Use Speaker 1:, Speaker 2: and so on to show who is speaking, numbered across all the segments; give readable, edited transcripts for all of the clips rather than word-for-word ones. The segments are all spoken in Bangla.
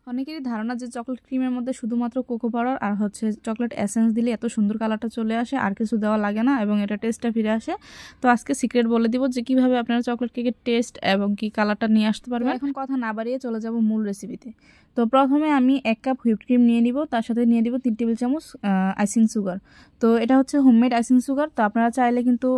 Speaker 1: অনেকেরই ধারণা যে চকলেট ক্রিমের মধ্যে শুধুমাত্র কোকো পাউডার আর হচ্ছে চকলেট এসেন্স দিলে এত সুন্দর কালারটা চলে আসে, আর কিছু দেওয়া লাগে না এবং এটা টেস্টটা ফিরে আসে। তো আজকে সিক্রেট বলে দিব যে কিভাবে আপনারা চকলেট কেকের টেস্ট এবং কি কালারটা নিয়ে আসতে পারবেন। এখন কথা না বাড়িয়ে চলে যাব মূল রেসিপিতে। তো প্রথমে আমি 1 কাপ হুইপড ক্রিম নিয়ে নিব, তার সাথে নিয়ে দিব 3 টেবিল চামচ আইসিং সুগার। তো এটা হচ্ছে হোমমেড আইসিং সুগার, তো আপনারা চাইলে কিন্তু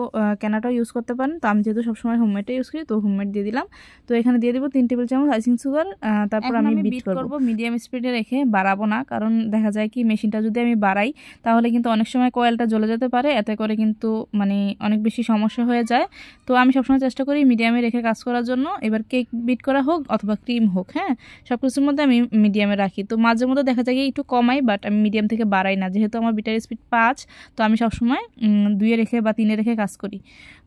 Speaker 1: কেনাটাও ইউজ করতে পারেন। তো আমি যেহেতু সবসময় হোমমেডটা ইউজ করি তো হোমমেড দিয়ে দিলাম। তো এখানে দিয়ে দিব 3 টেবিল চামচ আইসিং সুগার। তারপর আমি বিট করব মিডিয়াম স্পিডে রেখে, বাড়াবো না, কারণ দেখা যায় কি মেশিনটা যদি আমি বাড়াই তাহলে কিন্তু অনেক সময় কয়েলটা জ্বলে যেতে পারে, এতে করে কিন্তু মানে অনেক বেশি সমস্যা হয়ে যায়। তো আমি সবসময় চেষ্টা করি মিডিয়ামে রেখে কাজ করার জন্য। এবার কেক বিট করা হোক অথবা ক্রিম হোক, হ্যাঁ, সব কিছুর মধ্যে আমি মিডিয়ামে রাখি। তো মাঝে মধ্যে দেখা যায় একটু কমাই, বাট আমি মিডিয়াম থেকে বাড়াই না, যেহেতু আমার বিটার স্পিড 5। তো আমি সবসময় 2-এ রেখে বা 3-এ রেখে কাজ করি।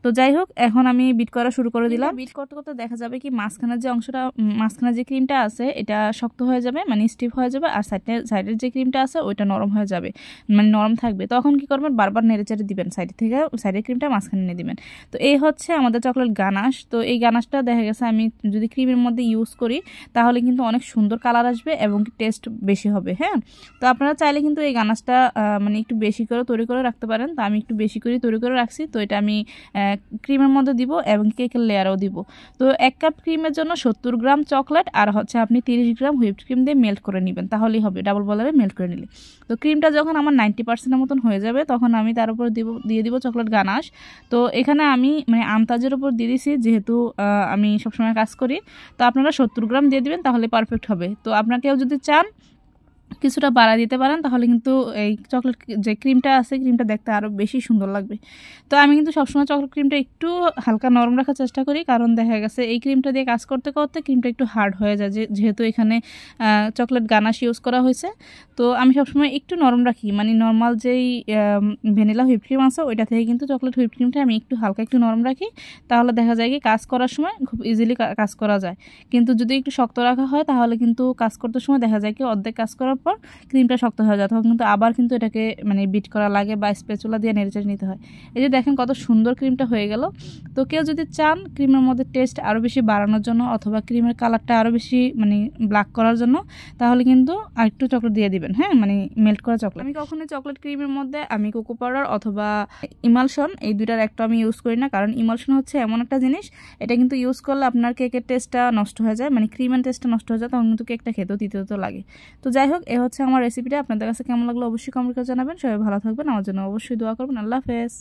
Speaker 1: তো যাই হোক, এখন আমি বিট করা শুরু করে দিলাম। বিট করতে করতে দেখা যাবে কি মাঝখানের যে অংশটা, মাঝখানের যে ক্রিমটা আছে এটা শক্ত হয়ে যাবে, মানে স্টিফ হয়ে যাবে, আর সাইডের যে ক্রিমটা আছে ওইটা নরম হয়ে যাবে, মানে নরম থাকবে। তখন কি করবেন, বারবার নেড়েচেড়ে দিবেন, সাইডের ক্রিমটা মাঝখানে নিয়ে দিবেন। তো এই হচ্ছে আমাদের চকলেট গানাশ। তো এই গানাশটা দেখা গেছে আমি যদি ক্রিমের মধ্যে ইউজ করি তাহলে কিন্তু অনেক সুন্দর কালার আসবে এবং টেস্ট বেশি হবে। হ্যাঁ, তো আপনারা চাইলে কিন্তু এই গানাশটা মানে একটু বেশি করে তৈরি করে রাখতে পারেন। তো আমি একটু বেশি করে তৈরি করে রাখছি। তো এটা আমি ক্রিমের মধ্যে দিব এবং কেকের লেয়ারও দিব। তো 1 কাপ ক্রিমের জন্য 70 গ্রাম চকলেট আর হচ্ছে আপনি 30 গ্রাম হুইপড ক্রিম দিয়ে মেল্ট করে নেবেন, তাহলেই হবে, ডাবল বলারে মেল্ট করে নিলে। তো ক্রিমটা যখন আমার 90% মতন হয়ে যাবে তখন আমি তার উপর দিয়ে দিব চকলেট গানাশ। তো এখানে আমি মানে আন্দাজের উপর দিয়ে দিছি, যেহেতু আমি সবসময় কাজ করি। তো আপনারা 70 গ্রাম দিয়ে দিবেন, তাহলে পারফেক্ট হবে। তো আপনাকেও যদি চান কিছুটা বাড়া দিতে পারেন, তাহলে কিন্তু এই চকলেট যে ক্রিমটা আছে ক্রিমটা দেখতে আরও বেশি সুন্দর লাগবে। তো আমি কিন্তু সবসময় চকলেট ক্রিমটা একটু হালকা নরম রাখার চেষ্টা করি, কারণ দেখা গেছে এই ক্রিমটা দিয়ে কাজ করতে করতে ক্রিমটা একটু হার্ড হয়ে যায়, যেহেতু এখানে চকলেট গানাশ ইউজ করা হয়েছে। তো আমি সবসময় একটু নরম রাখি, মানে নর্মাল যেই ভ্যানিলা হুইপ ক্রিম আছে ওইটা থেকে কিন্তু চকলেট হুইপ ক্রিমটা আমি একটু হালকা একটু নরম রাখি, তাহলে দেখা যায় কি কাজ করার সময় খুব ইজিলি কাজ করা যায়। কিন্তু যদি একটু শক্ত রাখা হয় তাহলে কিন্তু কাজ করতে সময় দেখা যায় কি অর্ধেক কাজ করার পর ক্রিমটা শক্ত হয়ে যায়, তখন কিন্তু আবার কিন্তু এটাকে মানে বিট করা লাগে বা স্প্যাচুলা দিয়ে নেড়েচেড়ে নিতে হয়। এই যে দেখেন কত সুন্দর ক্রিমটা হয়ে গেল। তো কেউ যদি চান ক্রিমের মধ্যে টেস্ট আরও বেশি বাড়ানোর জন্য অথবা ক্রিমের কালারটা আরও বেশি মানে ব্ল্যাক করার জন্য, তাহলে কিন্তু আরেকটু চকলেট দিয়ে দিবেন, হ্যাঁ, মানে মেল্ট করা চকলেট। আমি কখনোই চকলেট ক্রিমের মধ্যে আমি কোকো পাউডার অথবা ইমালশন এই দুইটার একটা আমি ইউজ করি না, কারণ ইমালশন হচ্ছে এমন একটা জিনিস, এটা কিন্তু ইউজ করলে আপনার কেকের টেস্টটা নষ্ট হয়ে যায়, মানে ক্রিমের টেস্টটা নষ্ট হয়ে যায়, তখন কিন্তু কেকটা খেতেও তিতো লাগে। তো যাই হোক, এ হচ্ছে আমার রেসিপিটা। আপনাদের কাছে কেমন লাগলো অবশ্যই কমেন্ট করে জানাবেন। সবাই ভালো থাকবেন, আমার জন্য অবশ্যই দোয়া করবেন। আল্লাহ হাফেজ।